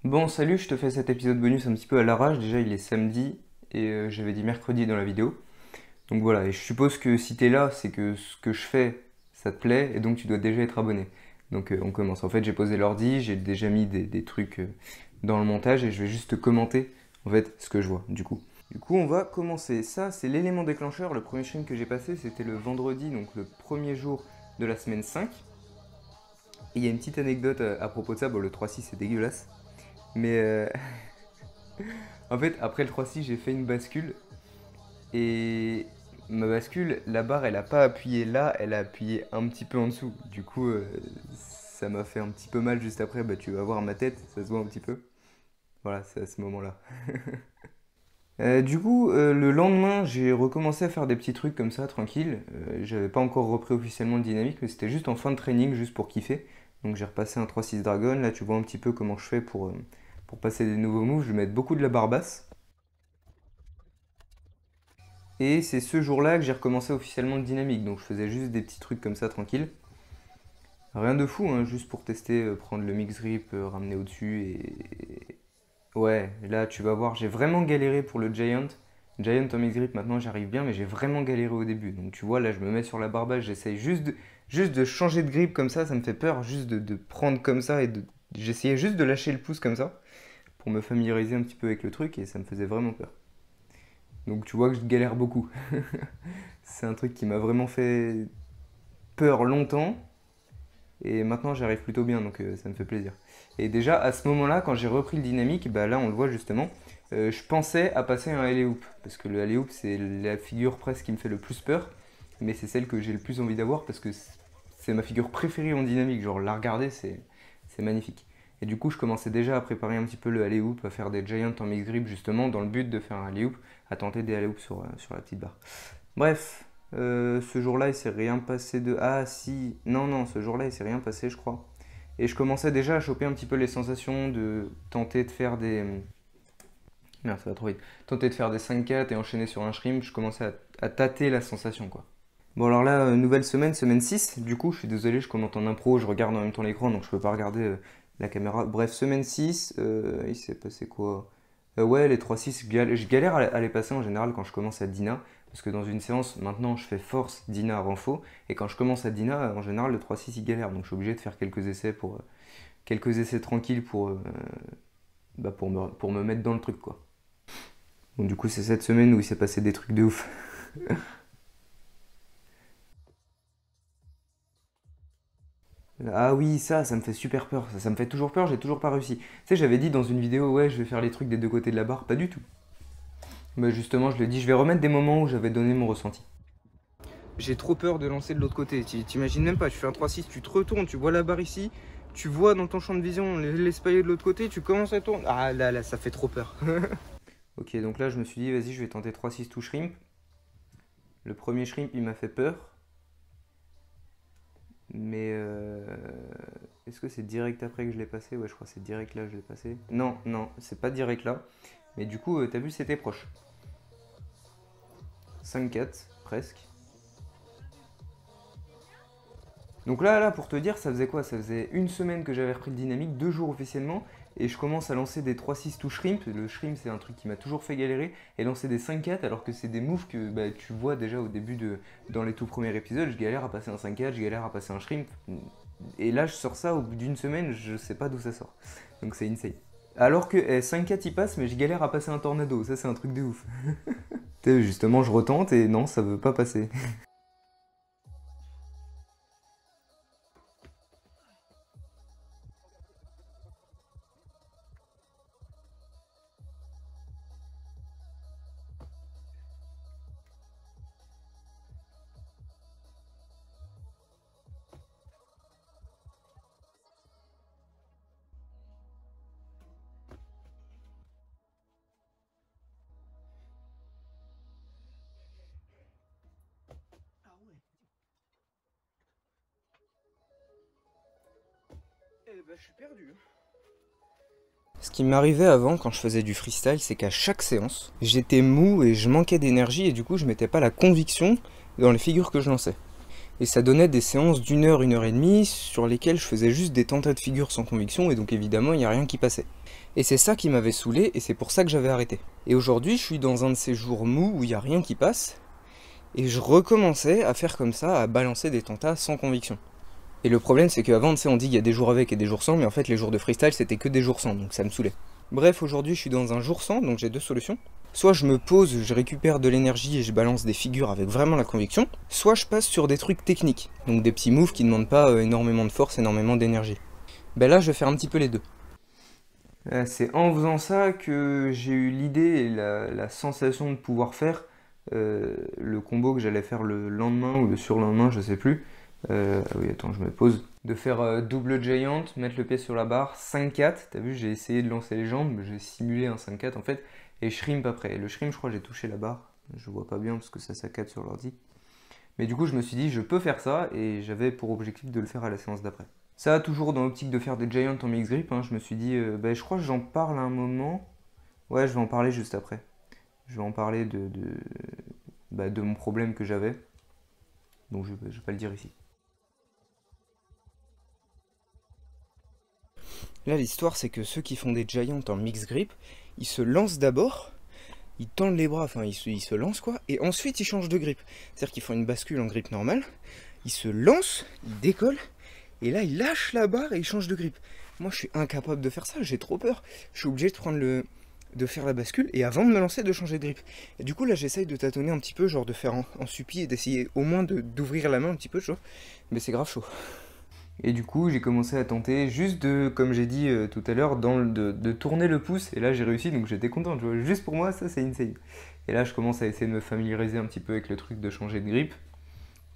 Bon, salut, je te fais cet épisode bonus un petit peu à l'arrache. Déjà, il est samedi et j'avais dit mercredi dans la vidéo. Donc voilà, et je suppose que si t'es là, c'est que ce que je fais, ça te plaît et donc tu dois déjà être abonné. Donc on commence. En fait, j'ai posé l'ordi, j'ai déjà mis des trucs dans le montage et je vais juste commenter en fait ce que je vois du coup. Du coup, on va commencer. Ça, c'est l'élément déclencheur. Le premier stream que j'ai passé, c'était le vendredi, donc le premier jour de la semaine 5. Et il y a une petite anecdote à propos de ça. Bon, le 3-6, c'est dégueulasse. Mais en fait, après le 3-6, j'ai fait une bascule. Et ma bascule, la barre, elle a pas appuyé là, elle a appuyé un petit peu en dessous. Du coup, ça m'a fait un petit peu mal juste après. Bah, tu vas voir ma tête, ça se voit un petit peu. Voilà, c'est à ce moment-là. Du coup, le lendemain, j'ai recommencé à faire des petits trucs comme ça, tranquille. J'avais pas encore repris officiellement le dynamique, mais c'était juste en fin de training, juste pour kiffer. Donc j'ai repassé un 3-6 Dragon. Là, tu vois un petit peu comment je fais pour passer des nouveaux moves. Je vais mettre beaucoup de la barre basse. Et c'est ce jour-là que j'ai recommencé officiellement le dynamique. Donc je faisais juste des petits trucs comme ça, tranquille. Rien de fou, hein, juste pour tester, prendre le mix grip, ramener au-dessus et... Ouais, là tu vas voir, j'ai vraiment galéré pour le Giant. Giant en mix grip, maintenant j'arrive bien, mais j'ai vraiment galéré au début. Donc tu vois, là je me mets sur la barbage, j'essaye juste de changer de grip comme ça me fait peur, juste de prendre comme ça et de... J'essayais juste de lâcher le pouce comme ça, pour me familiariser un petit peu avec le truc, et ça me faisait vraiment peur. Donc tu vois que je galère beaucoup. C'est un truc qui m'a vraiment fait peur longtemps, et maintenant j'arrive plutôt bien, donc ça me fait plaisir. Et déjà à ce moment-là, quand j'ai repris le dynamique, bah là on le voit justement, je pensais à passer un alley hoop, parce que le alley hoop c'est la figure presque qui me fait le plus peur, mais c'est celle que j'ai le plus envie d'avoir parce que c'est ma figure préférée en dynamique, genre la regarder c'est magnifique. Et du coup je commençais déjà à préparer un petit peu le alley hoop, à faire des giants en mix grip justement, dans le but de faire un alley hoop, à tenter des alley hoops sur la petite barre. Bref, ce jour-là, il s'est rien passé de... Ah si, non, non, ce jour-là, il s'est rien passé, je crois. Et je commençais déjà à choper un petit peu les sensations de tenter de faire des... Merde, ça va trop vite. Tenter de faire des 5-4 et enchaîner sur un shrimp, je commençais à tâter la sensation, quoi. Bon alors là, nouvelle semaine, semaine 6. Du coup, je suis désolé, je commente en impro, je regarde en même temps l'écran, donc je peux pas regarder la caméra. Bref, semaine 6, il s'est passé quoi? Ouais, les 3-6, je galère à les passer en général quand je commence à Dina. Parce que dans une séance, maintenant, je fais force Dina renfo. Et quand je commence à Dina, en général, le 3-6, il galère. Donc je suis obligé de faire quelques essais quelques essais tranquilles pour me mettre dans le truc, quoi. Bon, du coup, c'est cette semaine où il s'est passé des trucs de ouf. Ah oui, ça me fait super peur. Ça me fait toujours peur, j'ai toujours pas réussi. Tu sais, j'avais dit dans une vidéo, ouais, je vais faire les trucs des deux côtés de la barre. Pas du tout. Bah justement, je l'ai dit, je vais remettre des moments où j'avais donné mon ressenti. J'ai trop peur de lancer de l'autre côté. T'imagines même pas, tu fais un 3-6, tu te retournes, tu vois la barre ici, tu vois dans ton champ de vision l'espalier de l'autre côté, tu commences à tourner. Ah là là, ça fait trop peur. Ok, donc là je me suis dit, vas-y, je vais tenter 3-6 tout shrimp. Le premier shrimp, il m'a fait peur. Mais est-ce que c'est direct après que je l'ai passé? Ouais, je crois que c'est direct là que je l'ai passé. Non, non, c'est pas direct là. Mais du coup, t'as vu, c'était proche. 5-4, presque. Donc là, pour te dire, ça faisait quoi? Ça faisait une semaine que j'avais repris le dynamique, 2 jours officiellement, et je commence à lancer des 3-6 tout shrimp. Le shrimp, c'est un truc qui m'a toujours fait galérer, et lancer des 5-4, alors que c'est des moves que bah, tu vois déjà au début dans les tout premiers épisodes. Je galère à passer un 5-4, je galère à passer un shrimp. Et là, je sors ça au bout d'une semaine, je sais pas d'où ça sort. Donc c'est insane. Alors que 5-4 il passe, mais je galère à passer un tornado. Ça, c'est un truc de ouf. Justement, je retente et non, ça veut pas passer. Eh ben, je suis perdu. Ce qui m'arrivait avant quand je faisais du freestyle, c'est qu'à chaque séance, j'étais mou et je manquais d'énergie et du coup je mettais pas la conviction dans les figures que je lançais. Et ça donnait des séances d'1 heure, 1 heure et demie, sur lesquelles je faisais juste des tentats de figure sans conviction, et donc évidemment, il n'y a rien qui passait. Et c'est ça qui m'avait saoulé, et c'est pour ça que j'avais arrêté. Et aujourd'hui, je suis dans un de ces jours mous où il n'y a rien qui passe, et je recommençais à faire comme ça, à balancer des tentats sans conviction. Et le problème, c'est qu'avant, tu sais, on dit qu'il y a des jours avec et des jours sans, mais en fait, les jours de freestyle, c'était que des jours sans, donc ça me saoulait. Bref, aujourd'hui, je suis dans un jour sans, donc j'ai deux solutions. Soit je me pose, je récupère de l'énergie et je balance des figures avec vraiment la conviction, soit je passe sur des trucs techniques, donc des petits moves qui ne demandent pas énormément de force, énormément d'énergie. Ben là, je vais faire un petit peu les deux. C'est en faisant ça que j'ai eu l'idée et la sensation de pouvoir faire le combo que j'allais faire le lendemain ou le surlendemain, je sais plus. Oui, attends, je me pose. De faire double giant, mettre le pied sur la barre, 5-4. T'as vu, j'ai essayé de lancer les jambes, j'ai simulé un 5-4 en fait. Et shrimp après. Le shrimp, je crois, j'ai touché la barre. Je vois pas bien parce que ça saccade sur l'ordi. Mais du coup, je me suis dit, je peux faire ça et j'avais pour objectif de le faire à la séance d'après. Ça, toujours dans l'optique de faire des giants en mix grip, hein, je me suis dit, je crois que j'en parle à un moment. Ouais, je vais en parler juste après. Je vais en parler de mon problème que j'avais. Donc je vais pas le dire ici. Là, l'histoire, c'est que ceux qui font des giants en mix grip, ils se lancent d'abord, ils tendent les bras, enfin ils se lancent quoi, et ensuite ils changent de grip. C'est-à-dire qu'ils font une bascule en grip normale, ils se lancent, ils décollent, et là ils lâchent la barre et ils changent de grip. Moi je suis incapable de faire ça, j'ai trop peur. Je suis obligé de faire la bascule et avant de me lancer de changer de grip. Et du coup là j'essaye de tâtonner un petit peu, genre de faire en suppi et d'essayer au moins d'ouvrir la main un petit peu, tu vois. Mais c'est grave chaud. Et du coup, j'ai commencé à tenter juste de, comme j'ai dit tout à l'heure, de tourner le pouce. Et là, j'ai réussi, donc j'étais content. Tu vois. Juste pour moi, ça, c'est insane. Et là, je commence à essayer de me familiariser un petit peu avec le truc de changer de grip.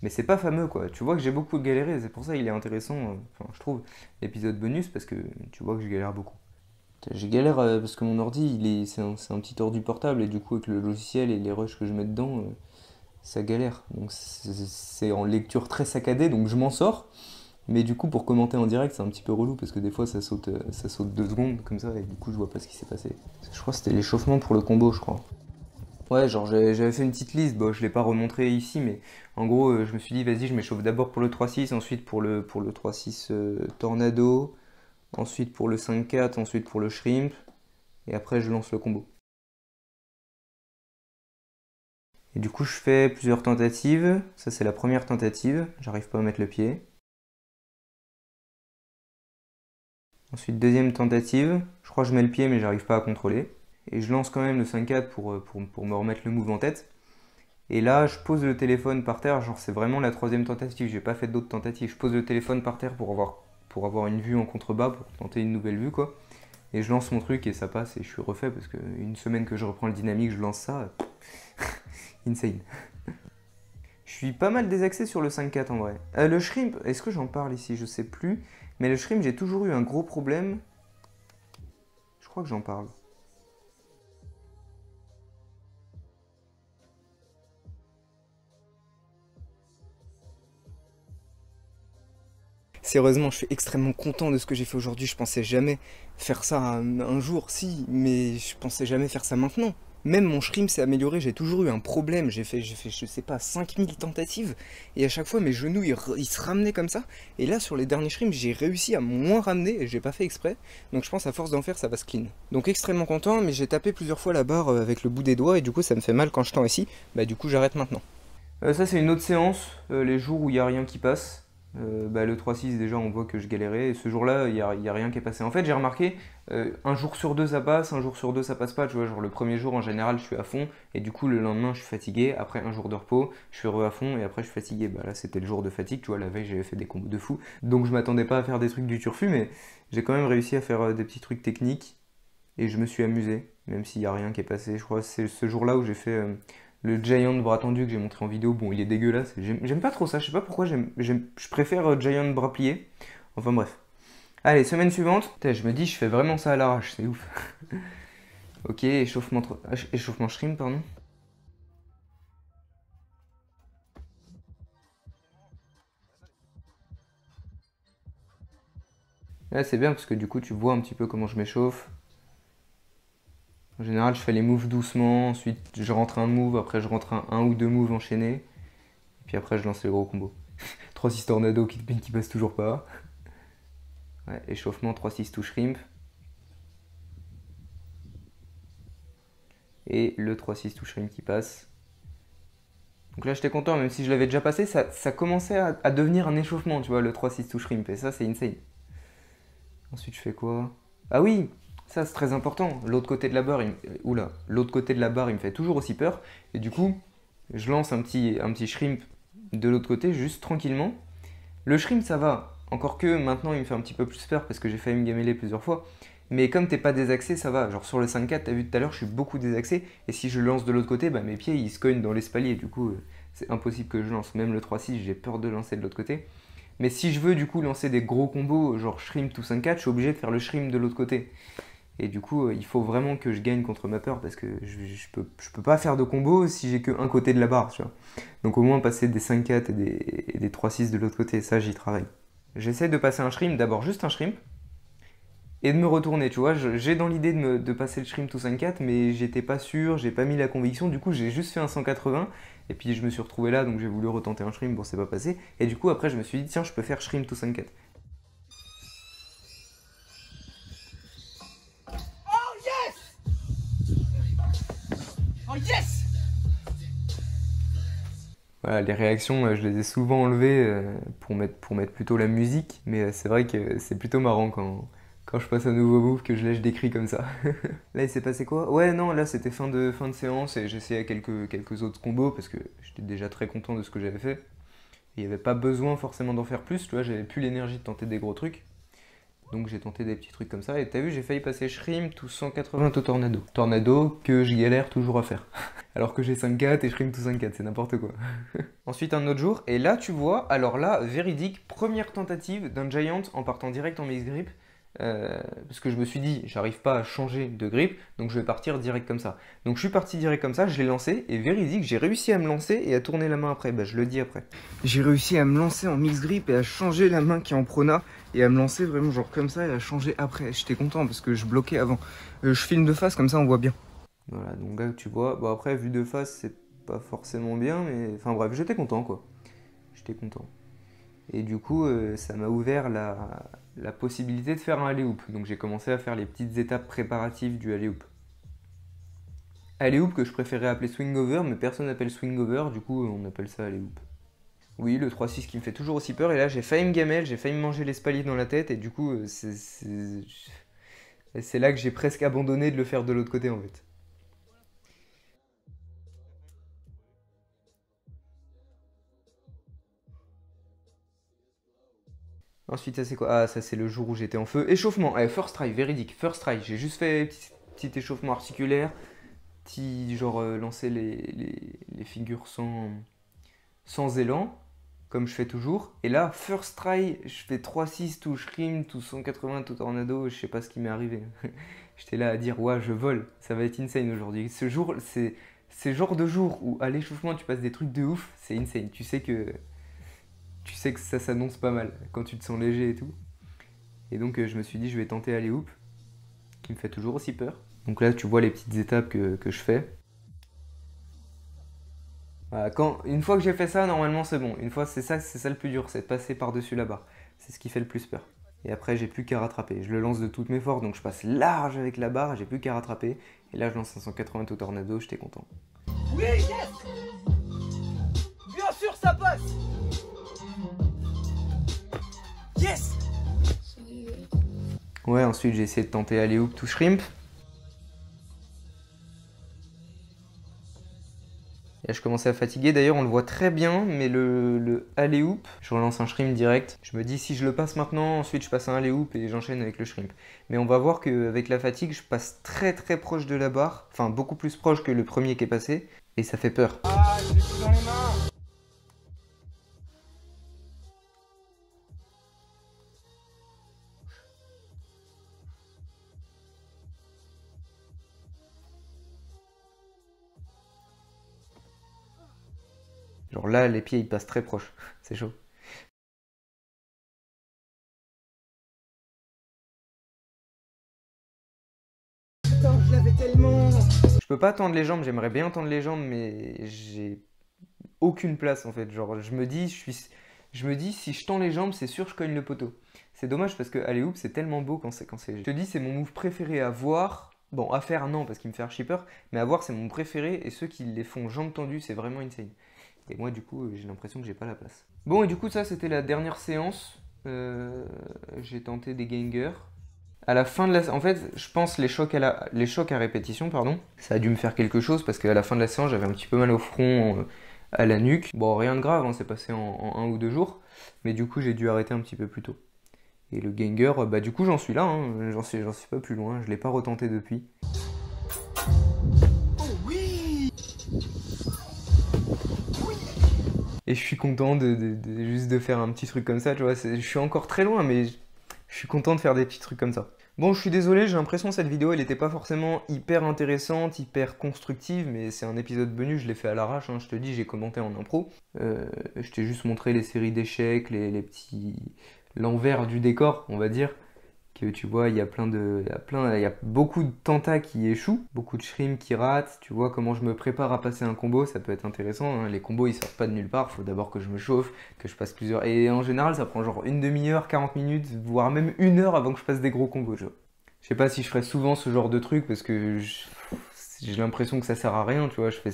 Mais c'est pas fameux, quoi. Tu vois que j'ai beaucoup galéré. C'est pour ça qu'il est intéressant, enfin, je trouve, l'épisode bonus, parce que tu vois que je galère beaucoup. J'ai galère parce que mon ordi, c'est un petit ordi portable. Et du coup, avec le logiciel et les rushs que je mets dedans, ça galère. Donc, c'est en lecture très saccadée, donc je m'en sors. Mais du coup, pour commenter en direct, c'est un petit peu relou parce que des fois, ça saute 2 secondes comme ça et du coup, je vois pas ce qui s'est passé. Je crois que c'était l'échauffement pour le combo, je crois. Ouais, genre j'avais fait une petite liste, bon, je l'ai pas remontré ici, mais en gros, je me suis dit, vas-y, je m'échauffe d'abord pour le 3-6, ensuite pour le 3-6 tornado, ensuite pour le 5-4, ensuite pour le shrimp, et après, je lance le combo. Et du coup, je fais plusieurs tentatives. Ça, c'est la première tentative, j'arrive pas à mettre le pied. Ensuite, deuxième tentative, je crois que je mets le pied mais j'arrive pas à contrôler. Et je lance quand même le 5-4 pour me remettre le move en tête. Et là, je pose le téléphone par terre, genre c'est vraiment la troisième tentative, j'ai pas fait d'autres tentatives. Je pose le téléphone par terre pour avoir une vue en contrebas, pour tenter une nouvelle vue quoi. Et je lance mon truc et ça passe et je suis refait parce qu'une semaine que je reprends le dynamique, je lance ça. Insane. Je suis pas mal désaxé sur le 5-4 en vrai. Le shrimp, est-ce que j'en parle ici? Je sais plus. Mais le shrimp, j'ai toujours eu un gros problème. Je crois que j'en parle. Sérieusement, je suis extrêmement content de ce que j'ai fait aujourd'hui. Je pensais jamais faire ça un jour, si, mais je pensais jamais faire ça maintenant. Même mon shrimp s'est amélioré, j'ai toujours eu un problème. J'ai fait, je sais pas, 5000 tentatives. Et à chaque fois, mes genoux, ils se ramenaient comme ça. Et là, sur les derniers shrimps, j'ai réussi à moins ramener. Et j'ai pas fait exprès. Donc je pense à force d'en faire, ça va se clean. Donc extrêmement content, mais j'ai tapé plusieurs fois la barre avec le bout des doigts. Et du coup, ça me fait mal quand je tends ici. Bah du coup, j'arrête maintenant. Ça, c'est une autre séance, les jours où il n'y a rien qui passe. Le 3-6, déjà, on voit que je galérais. Et ce jour-là, il y a rien qui est passé. En fait, j'ai remarqué, un jour sur deux, ça passe, un jour sur deux, ça passe pas. Tu vois, genre le premier jour, en général, je suis à fond. Et du coup, le lendemain, je suis fatigué. Après un jour de repos, je suis à fond. Et après, je suis fatigué. Bah là, c'était le jour de fatigue. Tu vois, la veille, j'avais fait des combos de fou. Donc, je m'attendais pas à faire des trucs du turfu. Mais j'ai quand même réussi à faire des petits trucs techniques. Et je me suis amusé, même s'il n'y a rien qui est passé. Je crois que c'est ce jour-là où j'ai fait le giant bras tendu que j'ai montré en vidéo. Bon, il est dégueulasse. J'aime pas trop ça. Je sais pas pourquoi. Je préfère giant bras plié. Enfin bref. Allez, semaine suivante. Putain, je me dis, je fais vraiment ça à l'arrache. C'est ouf. Ok, échauffement shrimp, pardon. Là, c'est bien parce que du coup, tu vois un petit peu comment je m'échauffe. En général, je fais les moves doucement. Ensuite, je rentre un move. Après, je rentre un ou deux moves enchaînés. Puis après, je lance les gros combos. 3-6 tornado qui passe toujours pas. Ouais, échauffement 3-6 to shrimp. Et le 3-6 to shrimp qui passe. Donc là j'étais content, même si je l'avais déjà passé, ça commençait à devenir un échauffement, tu vois, le 3-6 to shrimp. Et ça c'est insane. Ensuite je fais quoi? Ah oui, ça c'est très important. L'autre côté de la barre, oula, l'autre côté de la barre il me fait toujours aussi peur. Et du coup, je lance un petit shrimp de l'autre côté, juste tranquillement. Le shrimp ça va, encore que maintenant il me fait un petit peu plus peur parce que j'ai failli me gameler plusieurs fois. Mais comme t'es pas désaxé, ça va. Genre sur le 5-4, t'as vu tout à l'heure, je suis beaucoup désaxé. Et si je lance de l'autre côté, bah mes pieds ils se cognent dans l'espalier. Du coup, c'est impossible que je lance. Même le 3-6, j'ai peur de lancer de l'autre côté. Mais si je veux du coup lancer des gros combos, genre shrimp tout 5-4, je suis obligé de faire le shrimp de l'autre côté. Et du coup, il faut vraiment que je gagne contre ma peur parce que je peux pas faire de combo si j'ai que un côté de la barre, tu vois. Donc au moins passer des 5-4 et des 3-6 de l'autre côté, ça j'y travaille. J'essaie de passer un shrimp, d'abord juste un shrimp, et de me retourner, tu vois. J'ai dans l'idée de passer le shrimp tout 5-4, mais j'étais pas sûr, j'ai pas mis la conviction, du coup j'ai juste fait un 180, et puis je me suis retrouvé là, donc j'ai voulu retenter un shrimp, bon c'est pas passé, et du coup après je me suis dit, tiens, je peux faire shrimp tout 5-4. Oh yes! Voilà, les réactions, je les ai souvent enlevées pour mettre plutôt la musique, mais c'est vrai que c'est plutôt marrant quand je passe un nouveau move que je lèche des cris comme ça. Là, il s'est passé quoi? Ouais, non, là, c'était fin de séance et j'essayais quelques autres combos parce que j'étais déjà très content de ce que j'avais fait. Il n'y avait pas besoin forcément d'en faire plus, tu vois, j'avais plus l'énergie de tenter des gros trucs. Donc j'ai tenté des petits trucs comme ça et t'as vu, j'ai failli passer shrimp tout 180 au tornado. Tornado que je galère toujours à faire. Alors que j'ai 5-4 et shrimp tout 5-4, c'est n'importe quoi. Ensuite un autre jour, et là tu vois, alors là, véridique, première tentative d'un giant en partant direct en mix grip. Parce que je me suis dit, j'arrive pas à changer de grip, donc je vais partir direct comme ça. Donc je suis parti direct comme ça, je l'ai lancé, et véridique, j'ai réussi à me lancer et à tourner la main après, bah je le dis après. J'ai réussi à me lancer en mix grip et à changer la main qui est en prona, et à me lancer vraiment genre comme ça et à changer après. J'étais content parce que je bloquais avant. Je filme de face, comme ça on voit bien. Voilà, donc là tu vois, bon après vue de face c'est pas forcément bien, mais enfin bref, j'étais content quoi. J'étais content. Et du coup, ça m'a ouvert la possibilité de faire un alley-oop. Donc j'ai commencé à faire les petites étapes préparatives du alley-oop. Alley-oop que je préférais appeler swing over, mais personne n'appelle swing over, du coup on appelle ça alley-oop. Oui, le 3-6 qui me fait toujours aussi peur, et là j'ai failli me gamelle, j'ai failli me manger l'espalier dans la tête, et du coup c'est là que j'ai presque abandonné de le faire de l'autre côté en fait. Ensuite, ça c'est quoi? Ah, ça c'est le jour où j'étais en feu. Échauffement, first try, véridique, first try. J'ai juste fait petit échauffement articulaire, petit genre lancer les figures sans élan, comme je fais toujours. Et là, first try, je fais 3-6, tout shrimp, tout 180, tout tornado, je sais pas ce qui m'est arrivé. J'étais là à dire, ouais, je vole, ça va être insane aujourd'hui. Ce jour, c'est le genre de jour où à l'échauffement tu passes des trucs de ouf, c'est insane. Tu sais que ça s'annonce pas mal quand tu te sens léger et tout. Et donc je me suis dit je vais tenter aller hoop, qui me fait toujours aussi peur. Donc là tu vois les petites étapes que je fais. Voilà, une fois que j'ai fait ça, normalement c'est bon. Une fois c'est ça le plus dur, c'est de passer par-dessus la barre. C'est ce qui fait le plus peur. Et après j'ai plus qu'à rattraper. Je le lance de toutes mes forces, donc je passe large avec la barre, j'ai plus qu'à rattraper. Et là je lance un 180 au tornado, j'étais content. Oui, yes! Bien sûr, ça passe! Yes! Ouais, ensuite j'ai essayé de tenter alley hoop to shrimp. Et là, je commençais à fatiguer. D'ailleurs, on le voit très bien, mais le alley hoop, je relance un shrimp direct. Je me dis si je le passe maintenant, ensuite je passe un alley hoop et j'enchaîne avec le shrimp. Mais on va voir qu'avec la fatigue, je passe très très proche de la barre. Enfin, beaucoup plus proche que le premier qui est passé. Et ça fait peur. Ah, je l'ai plus dans les mains! Genre là, les pieds ils passent très proches. C'est chaud. Putain, je l'avais tellement! Je peux pas tendre les jambes, j'aimerais bien tendre les jambes, mais j'ai aucune place en fait. Genre, je me dis, je me dis, si je tends les jambes, c'est sûr je cogne le poteau. C'est dommage parce que alley-oop, c'est tellement beau quand c'est... Je te dis, c'est mon move préféré à voir. Bon, à faire, non, parce qu'il me fait archi peur. Mais à voir, c'est mon préféré. Et ceux qui les font jambes tendues, c'est vraiment insane. Et moi, du coup, j'ai l'impression que j'ai pas la place. Bon, et du coup, ça, c'était la dernière séance. J'ai tenté des gangers. À la fin de la... En fait, je pense les chocs à répétition, pardon, ça a dû me faire quelque chose parce qu'à la fin de la séance, j'avais un petit peu mal au front, à la nuque. Bon, rien de grave, hein, c'est passé en 1 ou 2 jours. Mais du coup, j'ai dû arrêter un petit peu plus tôt. Et le ganger, bah du coup, j'en suis là, hein, j'en suis pas plus loin, je l'ai pas retenté depuis. Oh oui. Et je suis content juste de faire un petit truc comme ça, tu vois. Je suis encore très loin, mais je suis content de faire des petits trucs comme ça. Bon, je suis désolé, j'ai l'impression que cette vidéo, elle n'était pas forcément hyper intéressante, hyper constructive, mais c'est un épisode bonus, je l'ai fait à l'arrache, hein, je te dis, j'ai commenté en impro. Je t'ai juste montré les séries d'échecs, les petits... l'envers du décor, on va dire. Que tu vois, il y a beaucoup de tentas qui échouent, beaucoup de shrimps qui ratent. Tu vois comment je me prépare à passer un combo, ça peut être intéressant, hein. Les combos ils sortent pas de nulle part, il faut d'abord que je me chauffe, que je passe plusieurs. Et en général, ça prend genre une demi-heure, 40 minutes, voire même 1 heure avant que je passe des gros combos. Je sais pas si je ferai souvent ce genre de truc parce que j'ai l'impression que ça sert à rien, tu vois. Je fais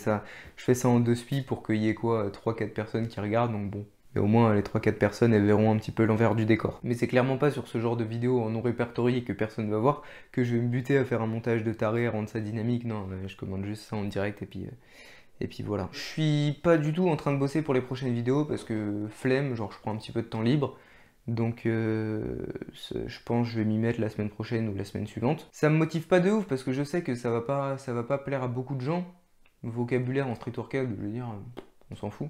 ça en 2 spies pour qu'il y ait quoi, 3-4 personnes qui regardent, donc bon. Et au moins, les 3-4 personnes, elles verront un petit peu l'envers du décor. Mais c'est clairement pas sur ce genre de vidéo en non répertorié que personne va voir que je vais me buter à faire un montage de taré, à rendre ça dynamique. Non, je commande juste ça en direct et puis voilà. Je suis pas du tout en train de bosser pour les prochaines vidéos parce que flemme, genre je prends un petit peu de temps libre. Donc je pense que je vais m'y mettre la semaine prochaine ou la semaine suivante. Ça me motive pas de ouf parce que je sais que ça va pas plaire à beaucoup de gens. Vocabulaire en street workout, je veux dire, on s'en fout.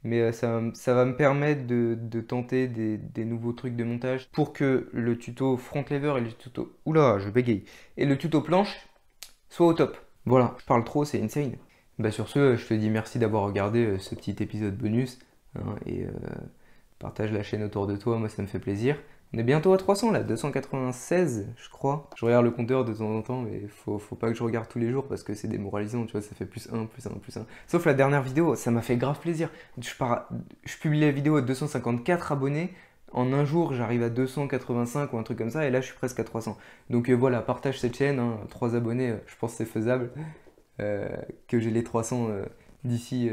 Mais ça va me permettre de tenter des nouveaux trucs de montage pour que le tuto front lever et le tuto... Oula, je bégaye. Et le tuto planche soit au top. Voilà, je parle trop, c'est insane. Bah sur ce, je te dis merci d'avoir regardé ce petit épisode bonus. Hein, et partage la chaîne autour de toi, moi ça me fait plaisir. On est bientôt à 300 là, 296 je crois. Je regarde le compteur de temps en temps, mais faut pas que je regarde tous les jours parce que c'est démoralisant, tu vois, ça fait +1, +1, +1. Sauf la dernière vidéo, ça m'a fait grave plaisir. Je publie la vidéo à 254 abonnés, en un jour j'arrive à 285 ou un truc comme ça, et là je suis presque à 300. Donc voilà, partage cette chaîne, hein, 3 abonnés, je pense que c'est faisable. Que j'ai les 300 d'ici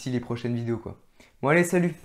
les prochaines vidéos quoi. Bon allez, salut!